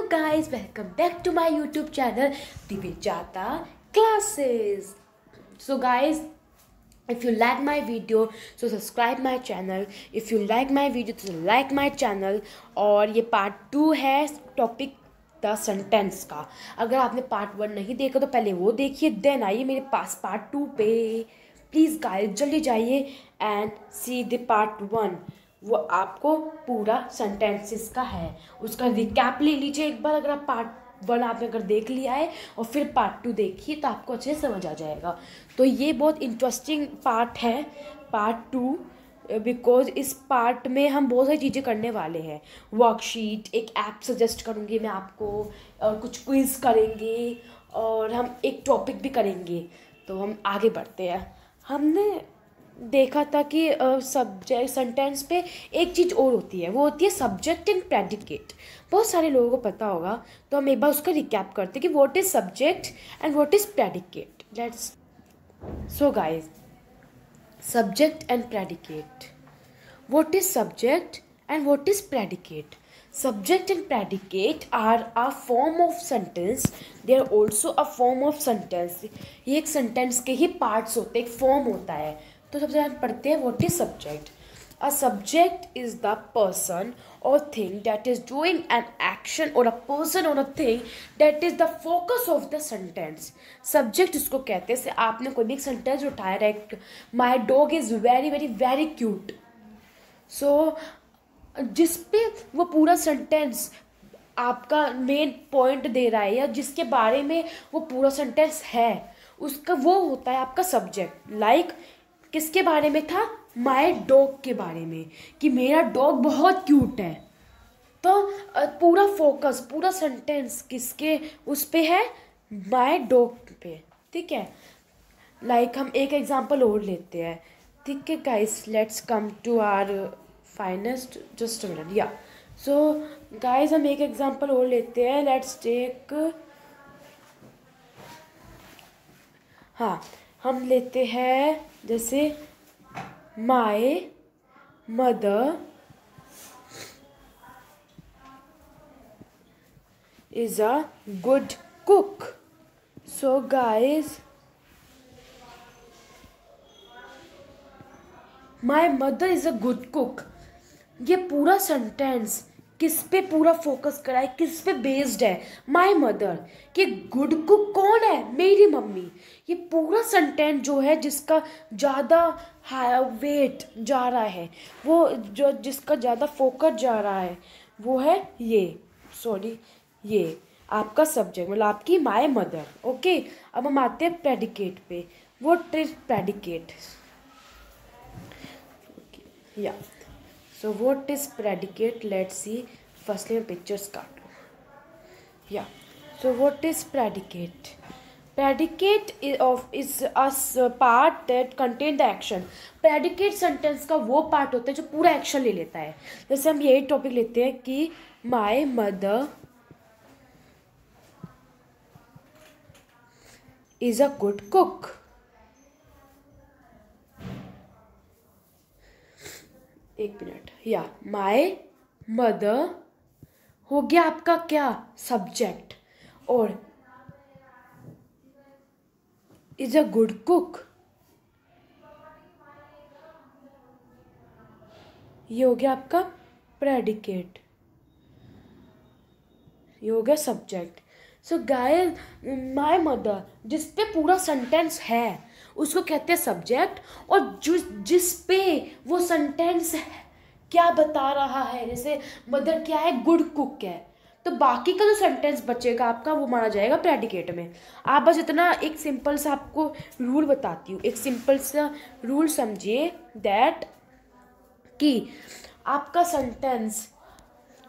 Hello guys, welcome back to my YouTube channel Divinjata Classes. So guys, if you like my video so subscribe my channel. If you like my video so like my channel. और ये part 2 है topic the sentence का. अगर आपने part 1 नहीं देखा तो पहले वो देखिए, देन आइए मेरे पास पार्ट 2 पे. प्लीज़ गाइस जल्दी जाइए एंड सी द पार्ट 1. वो आपको पूरा सेंटेंसेस का है, उसका रिकैप ले लीजिए एक बार. अगर आप पार्ट 1 आपने अगर देख लिया है और फिर पार्ट 2 देखिए तो आपको अच्छे से समझ आ जाएगा. तो ये बहुत इंटरेस्टिंग पार्ट है पार्ट 2, बिकॉज इस पार्ट में हम बहुत सारी चीज़ें करने वाले हैं. वर्कशीट, एक ऐप सजेस्ट करूँगी मैं आपको, और कुछ क्विज करेंगे और हम एक टॉपिक भी करेंगे. तो हम आगे बढ़ते हैं. हमने देखा था कि सब्जेक्ट सेंटेंस पे एक चीज़ और होती है, वो होती है सब्जेक्ट एंड प्रेडिकेट. बहुत सारे लोगों को पता होगा, तो हम एक बार उसका रिकैप करते हैं कि what is subject and what is predicate. Let's so guys, subject and predicate. What is subject and what is predicate? Subject and predicate are a form of sentence. They are also a form of sentence. ये एक sentence के ही parts होते हैं, एक form होता है. तो सबसे पहले पढ़ते हैं what is subject. A subject is the person or thing that is doing an action, or a person or a thing that is the focus of the sentence. Subject इसको कहते हैं. से आपने कोई भी एक sentence उठाया, right, my dog is very very very cute. So जिस पे वो पूरा sentence आपका मेन पॉइंट दे रहा है या जिसके बारे में वो पूरा सेंटेंस है, उसका वो होता है आपका सब्जेक्ट. लाइक किसके बारे में था? माय डॉग के बारे में, कि मेरा डॉग बहुत क्यूट है. तो पूरा फोकस, पूरा सेंटेंस किसके उस पे है? माय डॉग पे. ठीक है. लाइक हम एक एग्जांपल और लेते हैं. ठीक है guys, let's come to our finest. Just a minute. Yeah so guys, हम एक एग्जांपल और लेते हैं. लेट्स टेक, हाँ हम लेते हैं जैसे My mother is a good cook. So guys, my mother is a good cook. ये पूरा सेंटेंस किस पे पूरा फोकस करा है, किस पे बेस्ड है? My mother. कि गुड कुक कौन है? मेरी मम्मी. ये पूरा सेंटेंस जो है जिसका ज़्यादा वेट जा रहा है, वो जो जिसका ज़्यादा फोकस जा रहा है, वो है ये आपका सब्जेक्ट, मतलब आपकी माई मदर. ओके. अब हम आते हैं प्रेडिकेट पे. What is predicate? या So what is predicate? Let's see. Firstly, pictures काटो. Yeah. So what is predicate? Predicate is a part that contain the action. Predicate sentence का वो part होता है जो पूरा action ले लेता है. जैसे हम यही टॉपिक लेते हैं कि my mother is a good cook. एक मिनट. या माई मदर हो गया आपका क्या? सब्जेक्ट. और इज अ गुड कुक, ये हो गया आपका प्रेडिकेट, ये हो गया subject. So guys, my mother जिस पे पूरा सेंटेंस है उसको कहते हैं सब्जेक्ट. और जिस पे वो सेंटेंस क्या बता रहा है, जैसे मदर क्या है? गुड कुक है, तो बाकी का जो सेंटेंस बचेगा आपका वो माना जाएगा प्रेडिकेट में. आप बस इतना एक सिंपल सा आपको रूल बताती हूँ. एक सिंपल सा रूल समझिए दैट कि आपका सेंटेंस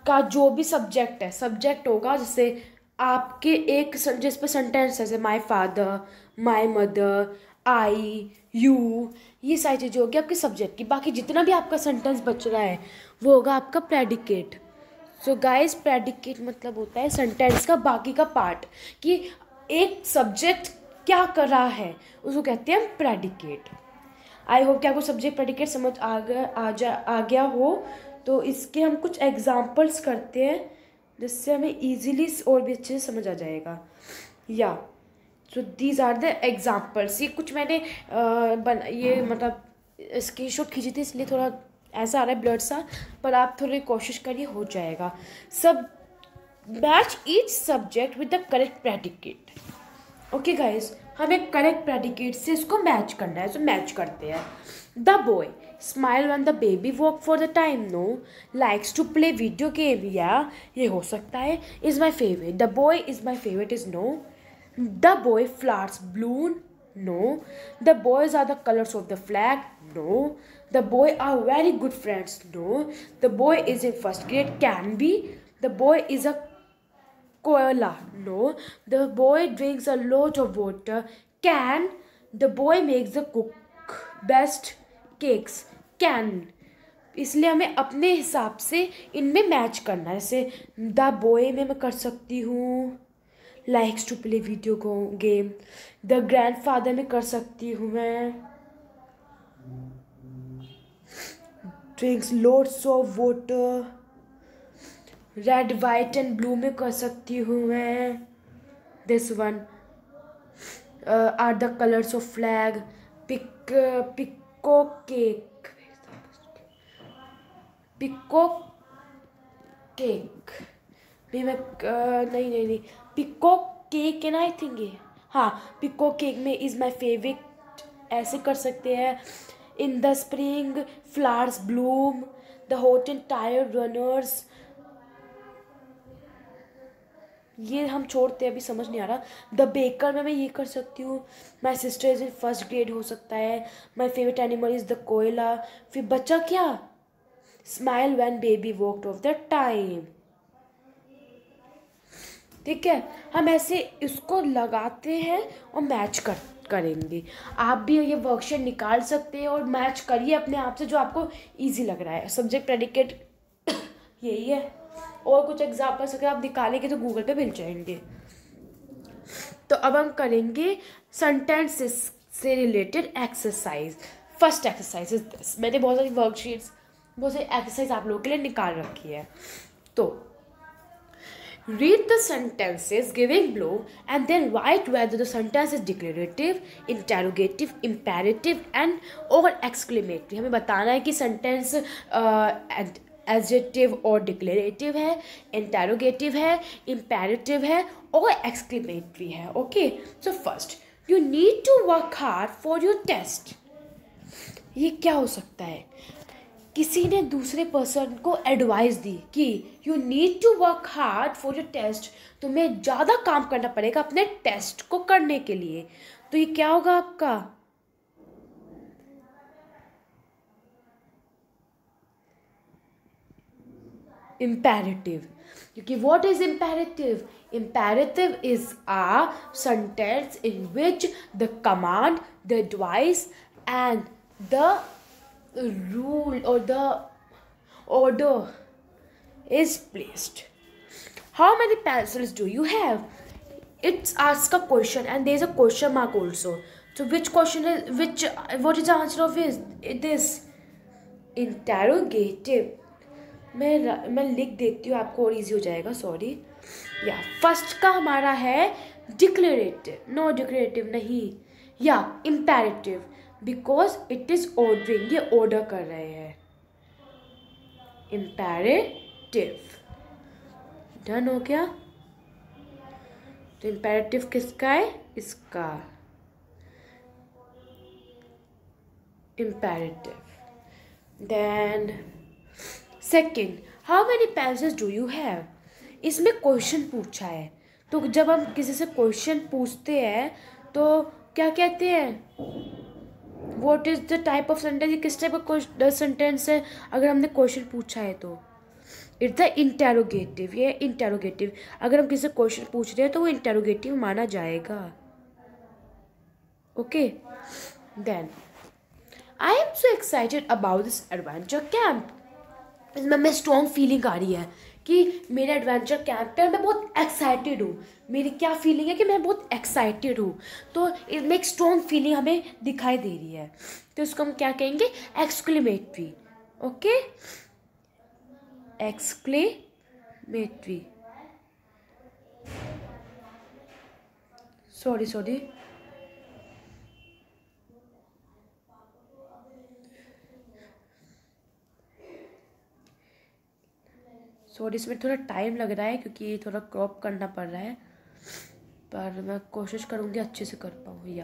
का जो भी सब्जेक्ट है, सब्जेक्ट होगा. जैसे आपके एक जिस पे सेंटेंस है, जैसे my father, my mother, I, you, ये सारी चीज़ें होगी आपके सब्जेक्ट की. बाकी जितना भी आपका सेंटेंस बच रहा है वो होगा आपका प्रेडिकेट. सो गाइस, प्रेडिकेट मतलब होता है सेंटेंस का बाकी का पार्ट, कि एक सब्जेक्ट क्या कर रहा है उसको कहते हैं प्रेडिकेट. आई होप कि आपको सब्जेक्ट प्रेडिकेट समझ आ गया हो. तो इसके हम कुछ एग्जाम्पल्स करते हैं. जिससे हमें इजीली और भी अच्छे से समझ आ जाएगा। Yeah so these are the examples. ये कुछ मैंने ये मतलब स्क्रीनशॉट खींची थी, इसलिए थोड़ा ऐसा आ रहा है ब्लड सा, पर आप थोड़ी कोशिश करिए, हो जाएगा सब। Match each subject with the correct predicate. Okay guys, हमें करेक्ट प्रेडिकेट से इसको मैच करना है, तो मैच करते हैं। The boy smile when the baby walk for the time, no. Likes to play video game, या ये हो सकता है। Is my favourite, the boy is my favourite is no. The boy flowers balloon, no. The boys are the colors of the flag, no. The boy are very good friends, no. The boy is in first grade, can be. The boy is a koala, no. The boy drinks a lot of water, can. The boy makes the cook best cakes, can. इसलिए हमें अपने हिसाब से इनमें match करना है। जैसे the boy में मैं कर सकती हूँ likes to play video game. The grandfather में कर सकती हूँ मैं drinks loads of water. Red white and blue में कर सकती हूँ मैं this one are the colours of flag. पिको केक, पिको केक भी मैं नहीं पिको केक है ना, आई थिंक ये, हाँ पिको केक में इज़ माई फेवरेट ऐसे कर सकते हैं। In the spring flowers Bloom, the hot and tired runners, ये हम छोड़ते हैं, अभी समझ नहीं आ रहा। द बेकर में मैं ये कर सकती हूँ। My sister is in first grade हो सकता है। My favourite animal is the कोयला। फिर बच्चा क्या, smile when baby walked off the time. ठीक है, हम ऐसे इसको लगाते हैं और मैच करेंगे। आप भी ये वर्कशीट निकाल सकते हैं और मैच करिए अपने आप से जो आपको इजी लग रहा है। सब्जेक्ट प्रेडिकेट यही है, और कुछ एग्जाम्पल्स अगर आप निकालेंगे तो गूगल पे मिल जाएंगे। तो अब हम करेंगे सेंटेंसेस से related exercise. First exercise is this. मैंने बहुत सारी वर्कशीट्स, बहुत सारी एक्सरसाइज आप लोगों के लिए निकाल रखी है। तो read the sentences giving below and then write whether the sentence is declarative, interrogative, imperative and or exclamatory। हमें बताना है कि सेंटेंस एडजेक्टिव और डिक्लेरेटिव है, इंटेरोगेटिव है, इम्पेरेटिव है और एक्सक्लेमेटरी है। Okay, so first, you need to work hard for your test. ये क्या हो सकता है, किसी ने दूसरे पर्सन को एडवाइस दी कि you need to work hard for your test, तुम्हें ज़्यादा काम करना पड़ेगा अपने टेस्ट को करने के लिए। तो ये क्या होगा आपका इम्पेरेटिव। क्योंकि what is imperative, imperative is a sentence in which the command, the advice and the rule or the order is placed. How many pencils do you have? It's asked a question and there is a question mark also. So which question is what is the answer of this interrogative? मैं लिख देती हूँ, आपको और easy हो जाएगा। Sorry, या first का हमारा है डिक्लेरेटिव, नो डिक्लेरेटिव नहीं, या imperative because it is ordering, ये ऑर्डर कर रहे हैं। इम्पेरेटिव डन हो गया। तो इम्पेरेटिव किसका है, इसका imperative. Then second, how many pencils do you have. इसमें क्वेश्चन पूछा है, तो जब हम किसी से क्वेश्चन पूछते हैं तो क्या कहते हैं, what is the type of sentence, ये किस टाइप का सेंटेंस है अगर हमने क्वेश्चन पूछा है तो इट्स द इंटेरोगेटिव। ये इंटेरोगेटिव, अगर हम किसी से क्वेश्चन पूछ रहे हैं तो वो इंटेरोगेटिव माना जाएगा। Okay, then I am so excited about this adventure camp. इसमें हमें स्ट्रॉन्ग फीलिंग आ रही है कि मेरा एडवेंचर कैंप है, मैं बहुत एक्साइटेड हूँ। मेरी क्या फीलिंग है कि मैं बहुत एक्साइटेड हूँ, तो इसमें एक स्ट्रॉन्ग फीलिंग हमें दिखाई दे रही है, तो इसको हम क्या कहेंगे, एक्सक्लेमेटरी। Okay, exclamatory. सॉरी इसमें थोड़ा टाइम लग रहा है क्योंकि थोड़ा क्रॉप करना पड़ रहा है, पर मैं कोशिश करूँगी अच्छे से कर पाऊँ।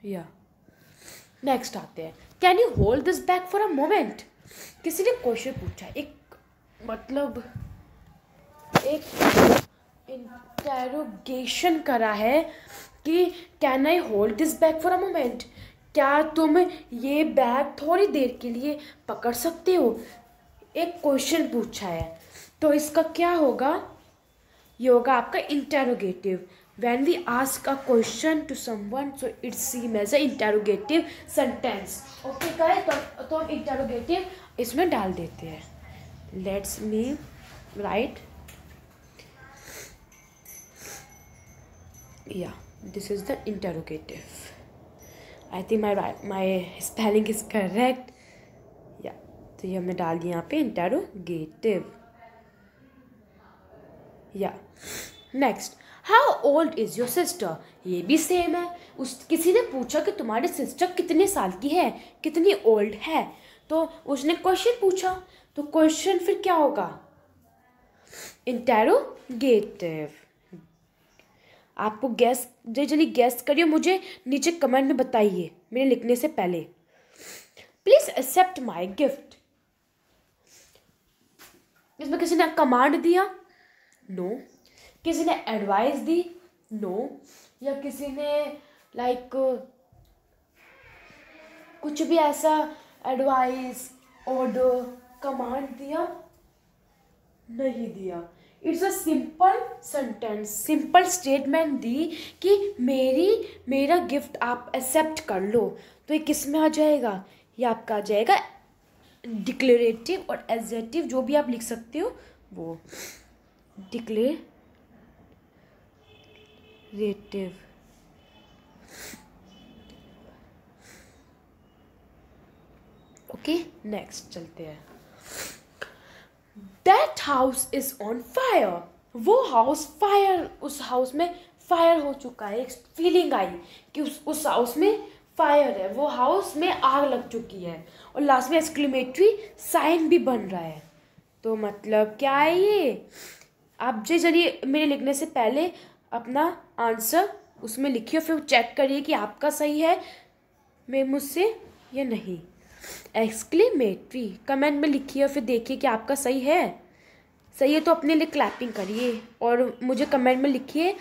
या नेक्स्ट आते हैं, can you hold this bag for a moment. किसी ने क्वेश्चन पूछा, एक इंटेरोगेशन करा है कि can I hold this bag for a moment, क्या तुम ये बैग थोड़ी देर के लिए पकड़ सकते हो। एक क्वेश्चन पूछा है, तो इसका क्या होगा, ये होगा आपका interrogative. When we ask a question to someone, so it's seen as a interrogative sentence. Okay guys, तो हम interrogative इसमें डाल देते हैं. Let's me write. Yeah, this is the interrogative. I think my spelling is correct. Yeah, तो ये हमने डाल दिया यहाँ पे interrogative. Yeah, next. How old is your sister, ये भी सेम है। किसी ने पूछा कि तुम्हारी सिस्टर कितने साल की है, कितनी ओल्ड है, तो उसने क्वेश्चन पूछा, तो क्वेश्चन फिर क्या होगा, इंटेरोगेटिव। आपको गैस जल्दी गैस करिए, मुझे नीचे कमेंट में बताइए मेरे लिखने से पहले। प्लीज एक्सेप्ट माई गिफ्ट, इसमें किसी ने कमांड दिया, नो। किसी ने एडवाइस दी, नो। या किसी ने कुछ भी ऐसा एडवाइस, ऑर्डर, कमांड दिया, नहीं दिया। It's a simple sentence, simple statement दी कि मेरा गिफ्ट आप एक्सेप्ट कर लो। तो ये किस में आ जाएगा, ये आपका आ जाएगा डिक्लेरेटिव और एडजेक्टिव, जो भी आप लिख सकते हो वो डिक्लेरेटिव। ओके, नेक्स्ट चलते हैं। That house is on fire, वो हाउस फायर, उस हाउस में फायर हो चुका है। एक फीलिंग आई कि उस हाउस में फायर है, वो हाउस में आग लग चुकी है। और लास्ट में एक्सक्लेमेटरी साइन भी बन रहा है। तो मतलब क्या है ये, आप चलिए मेरे लिखने से पहले अपना आंसर उसमें लिखिए, फिर चेक करिए कि आपका सही है मैं मुझसे या नहीं। एक्सक्लेमेटरी कमेंट में लिखिए, फिर देखिए कि आपका सही है। सही है तो अपने लिए क्लैपिंग करिए और मुझे कमेंट में लिखिए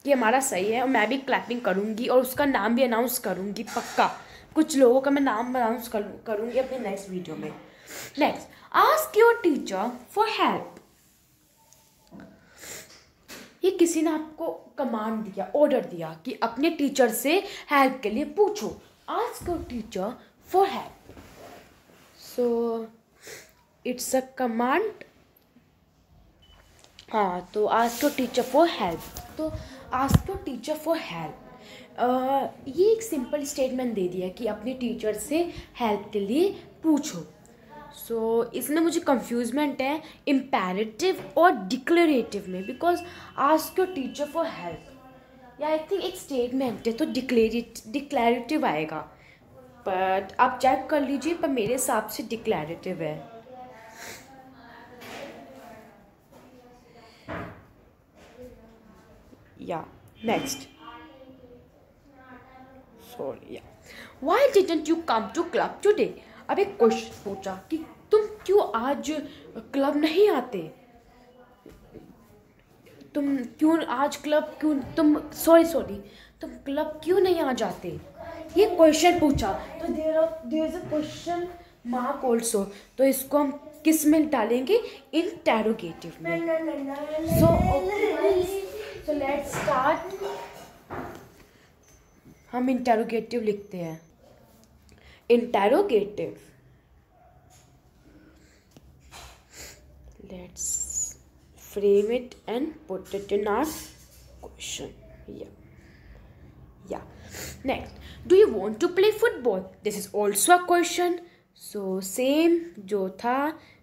कि हमारा सही है, और मैं भी क्लैपिंग करूँगी और उसका नाम भी अनाउंस करूँगी पक्का। कुछ लोगों का मैं नाम अनाउंस करूँगी अपने नेक्स्ट वीडियो में। Next, ask your teacher for help. ये किसी ने आपको कमांड दिया, ऑर्डर दिया कि अपने टीचर से हेल्प के लिए पूछो। Ask your teacher for help, so it's a command. हाँ, तो ask your teacher for help, तो ask your teacher for help ये एक सिंपल स्टेटमेंट दे दिया कि अपने टीचर से हेल्प के लिए पूछो। सो इसमें मुझे कंफ्यूजमेंट है इम्पेरेटिव और डिक्लेरेटिव में, because ask your teacher for help या आई थिंक एक स्टेटमेंट है तो डिक्लेरेटिव आएगा, बट आप चेक कर लीजिए, पर मेरे हिसाब से डिक्लेरेटिव है। Yeah next, sorry, yeah why didn't you come to club today. अब एक क्वेश्चन पूछा कि तुम क्यों आज क्लब नहीं आते, तुम क्यों आज क्लब क्यों तुम क्लब क्यों नहीं आ जाते, ये क्वेश्चन पूछा। तो there is a question mark also, तो इसको हम किस में डालेंगे, इंटेरोगेटिव में। सो लेट्स स्टार्ट, हम इंटेरोगेटिव लिखते हैं, interrogative. Let's frame it and put it in our question. Yeah. Next, do you want to play football? This is also a question. So same जो था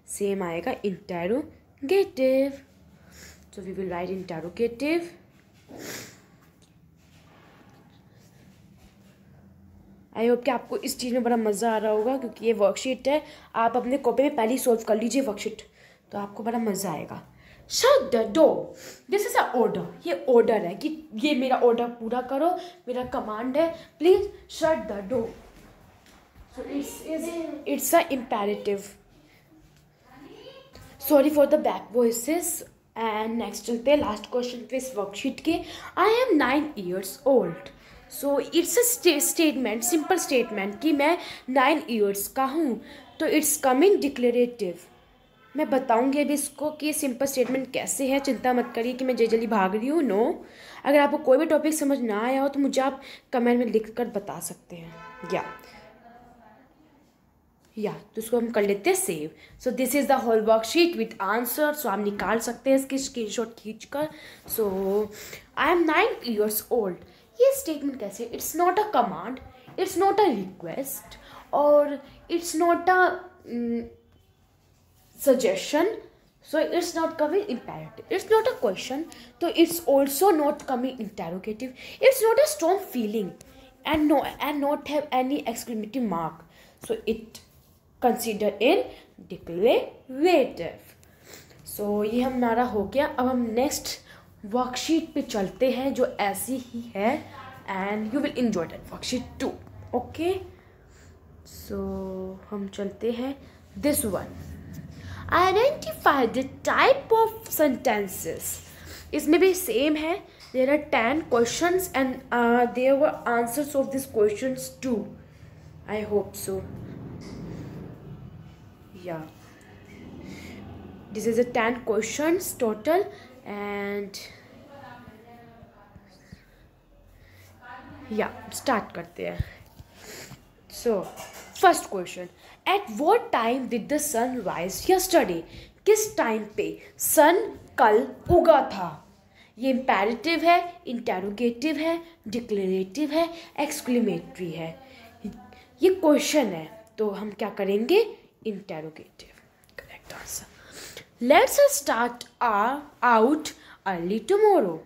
same आएगा, interrogative. interrogative. So we will write interrogative. I hope कि आपको इस चीज़ में बड़ा मज़ा आ रहा होगा, क्योंकि ये वर्कशीट है, आप अपने कॉपी में पहले ही सॉल्व कर लीजिए वर्कशीट, तो आपको बड़ा मज़ा आएगा. Shut the door. This is a order. ये ऑर्डर है कि ये मेरा ऑर्डर पूरा करो, मेरा कमांड है, please shut the door. So it's a imperative. Sorry for the back voices. And next चलते हैं लास्ट क्वेश्चन पे इस वर्कशीट के. आई am 9 years old. So it's a statement, simple statement कि मैं 9 years का हूँ, तो इट्स कमिंग डिक्लेरेटिव. मैं बताऊँगी अभी इसको कि सिंपल स्टेटमेंट कैसे है. चिंता मत करिए कि मैं जल्दी भाग रही हूँ. नो, अगर आपको कोई भी टॉपिक समझ ना आया हो तो मुझे आप कमेंट में लिख कर बता सकते हैं. तो इसको हम कर लेते हैं save. So this is the whole worksheet with answer. So आप निकाल सकते हैं इसकी स्क्रीनशॉट खींचकर. So I am 9 years old. ये स्टेटमेंट कैसे? It's not a command, it's not a request, और it's not a suggestion. So it's not coming imperative, it's not a question, so it's also not coming interrogative. It's not a strong feeling and not have any exclamatory mark, so it considered in declarative. So ये हमारा हो गया. अब हम next worksheet पे चलते हैं जो ऐसी ही है, and you will enjoy that worksheet too. Okay, so हम चलते हैं this one. Identify the type of sentences. इसमें भी सेम है. There are 10 questions and there were answers of these questions too. I hope so. Yeah. This is a 10 questions total, and start करते हैं. So first question. At what time did the sun rise yesterday? किस time पे सन कल उगा था? ये imperative है, interrogative है, डिक्लेरेटिव है, एक्सक्लेमेटरी है. ये क्वेश्चन है, तो हम क्या करेंगे? Interrogative. Correct answer. Let's start out early tomorrow.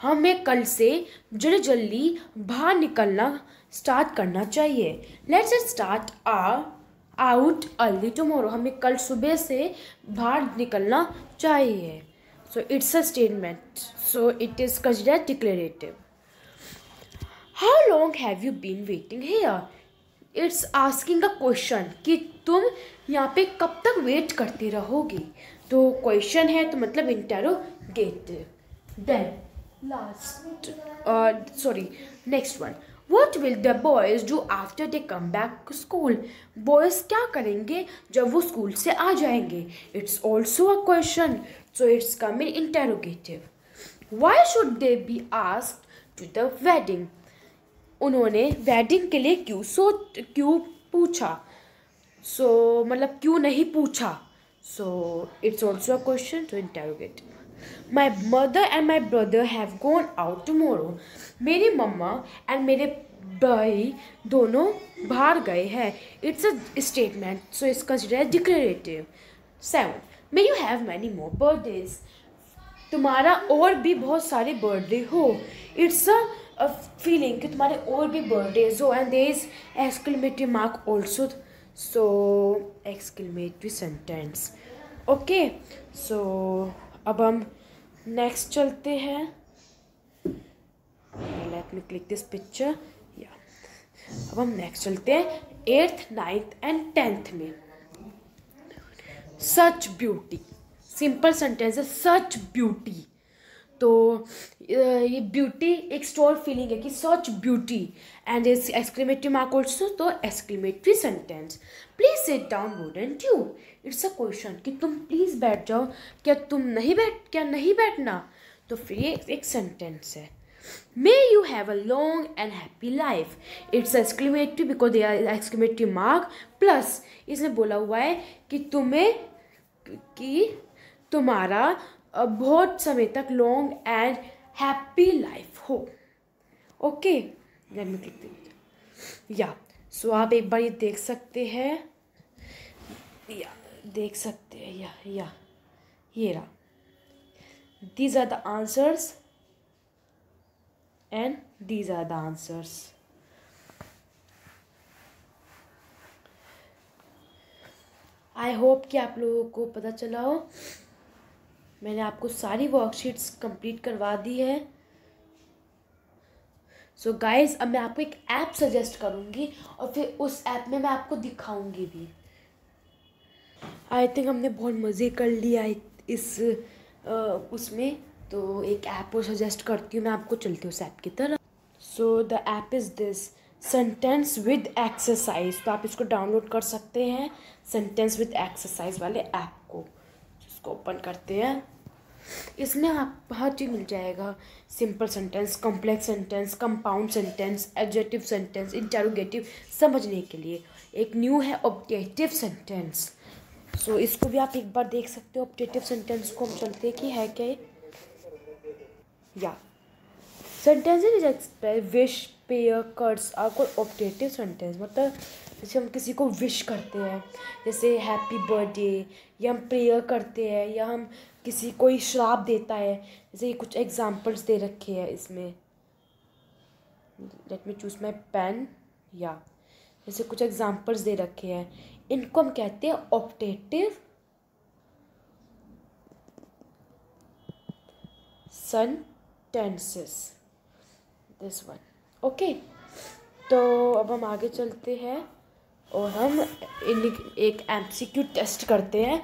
हमें कल से जल्दी बाहर निकलना स्टार्ट करना चाहिए. Let's start out early tomorrow. हमें कल सुबह से बाहर निकलना चाहिए. So it's a statement, so it is considered declarative. How long have you been waiting here? It's asking a question कि तुम यहाँ पे कब तक वेट करते रहोगी. तो क्वेश्चन है तो मतलब interrogative. Then next one. What will the boys do after they come back to school? Boys क्या करेंगे जब वो स्कूल से आ जाएंगे? It's also a question, so it's coming interrogative. Why should they be asked to the wedding? उन्होंने wedding के लिए क्यों पूछा? So मतलब क्यों नहीं पूछा? So it's also a question, so interrogative. My mother and my brother have gone out tomorrow. मेरी मम्मा एंड मेरे भाई दोनों बाहर गए हैं. It's a statement, so it's considered declarative. 7. May you have many more birthdays. तुम्हारा और भी बहुत सारे बर्थडे हो. इट्स अ फीलिंग कि तुम्हारे और भी बर्थडेज हो, and there is exclamatory mark also, so exclamatory sentence. Okay, so अब हम नेक्स्ट चलते हैं. Let me click this picture. अब हम नेक्स्ट चलते हैं 8th, 9th एंड 10th में. सच ब्यूटी. सिंपल सेंटेंस है, सच ब्यूटी. तो ये ब्यूटी एक स्ट्रॉन्ग फीलिंग है कि such beauty, and is exclamatory mark also, तो exclamatory sentence. Please sit down wouldn't you. It's a question कि तुम प्लीज बैठ जाओ, क्या नहीं बैठना? तो फिर ये एक सेंटेंस है. May you have a long and happy life. It's exclamatory because they are exclamatory mark plus इसने बोला हुआ है कि तुम्हारा बहुत समय तक लॉन्ग एंड हैप्पी लाइफ हो. Okay, let me click. So आप एक बार ये देख सकते हैं, या ये रहा. These are the answers and these are the answers. I hope कि आप लोगों को पता चला हो. मैंने आपको सारी वर्कशीट्स कंप्लीट करवा दी है. सो गाइज, अब मैं आपको एक ऐप सजेस्ट करूँगी और फिर उस ऐप में मैं आपको दिखाऊंगी भी. आई थिंक हमने बहुत मज़े कर लिया इस उसमें. तो एक ऐप को सजेस्ट करती हूँ मैं आपको, चलती हूँ उस ऐप की तरफ. So the app is this, sentence with exercise. तो आप इसको डाउनलोड कर सकते हैं, सेंटेंस विद एक्सरसाइज वाले ऐप को. इसको ओपन करते हैं. इसमें आप हर चीज़ मिल जाएगा. Simple sentence, complex sentence, compound sentence, adjective sentence, interrogative, समझने के लिए. एक न्यू है ऑब्जेक्टिव सेंटेंस. सो इसको भी आप एक बार देख सकते हो. ऑब्जेक्टिव सेंटेंस को हम चलते हैं कि है क्या. Yeah sentence is express wish prayer curses are called objective sentence. मतलब जैसे हम किसी को विश करते हैं, जैसे हैप्पी बर्थडे, या हम प्रेयर करते हैं, या हम किसी कोई श्राप देता है. जैसे ये कुछ एग्जांपल्स दे रखे हैं इसमें. Let me choose my pen. या जैसे कुछ एग्जांपल्स दे रखे हैं, इनको हम कहते हैं objective sentences. This one. Okay, तो अब हम आगे चलते हैं और हम एक MCQ टेस्ट करते हैं.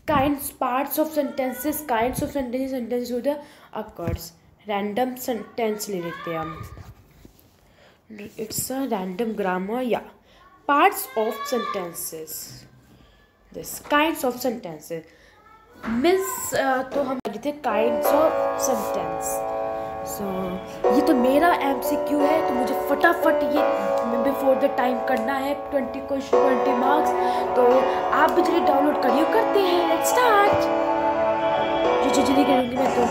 Kinds, parts of sentences, kinds of sentences, sentences with occurs. Random sentence ले लेते हैं हम. It's a random grammar. या parts of sentences, this kinds of sentences means. तो हम आगे थे काइंड्स ऑफ सेंटेंस. सो ये तो मेरा MCQ है, तो मुझे फटाफट ये बिफोर द टाइम करना है. 20 क्वेश्चन 20 मार्क्स. तो आप भी जल्दी डाउनलोड करिए. करते हैं, लेट्स स्टार्ट. जी जल्दी करूँगी मैं तो.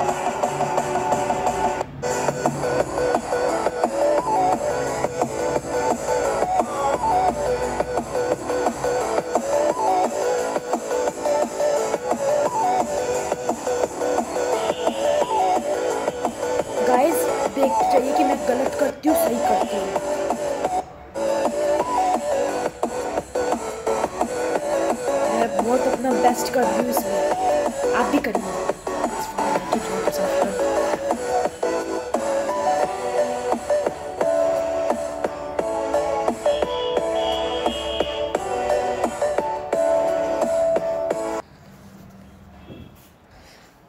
गाइस देखते चाहिए कि मैं गलत करती हूँ सही करती हूँ. मैं बहुत अपना बेस्ट कर रही हूँ इसमें. आप भी करिए.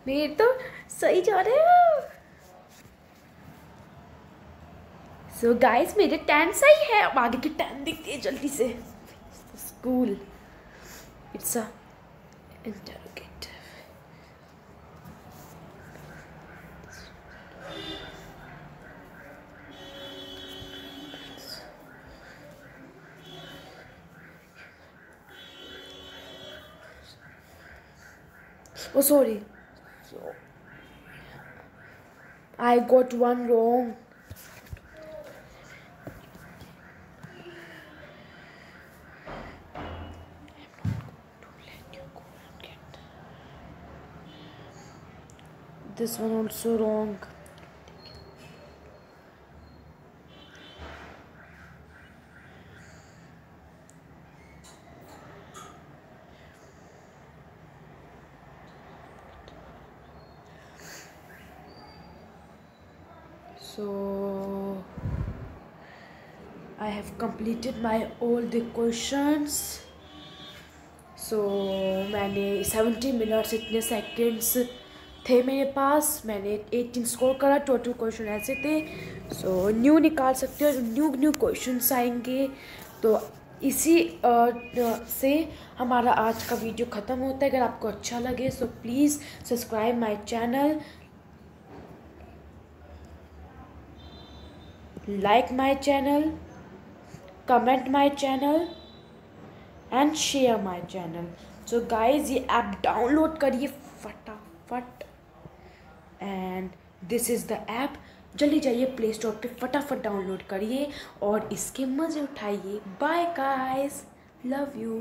मेरे तो सही जा रहे हैं. सो गाइस, मेरे 10 सही है. अब आगे की 10 दिखती है जल्दी से. School, it's a interrogative. Oh, sorry. I got one wrong. This one also wrong. So I have completed my all the questions. So मैंने 70 मिनट्स इतने सेकंड्स थे मेरे पास. मैंने 18 स्कोर करा. टोटल क्वेश्चन ऐसे थे. सो न्यू निकाल सकते हो. न्यू क्वेश्चंस आएंगे. तो इसी से हमारा आज का वीडियो ख़त्म होता है. अगर आपको अच्छा लगे so please subscribe my channel, like my channel, comment my channel and share my channel. So guys, ये ऐप डाउनलोड करिए फटाफट. And this is the app. जल्दी जाइए प्ले स्टोर पे, फटाफट डाउनलोड करिए और इसके मज़े उठाइए. Bye guys, love you.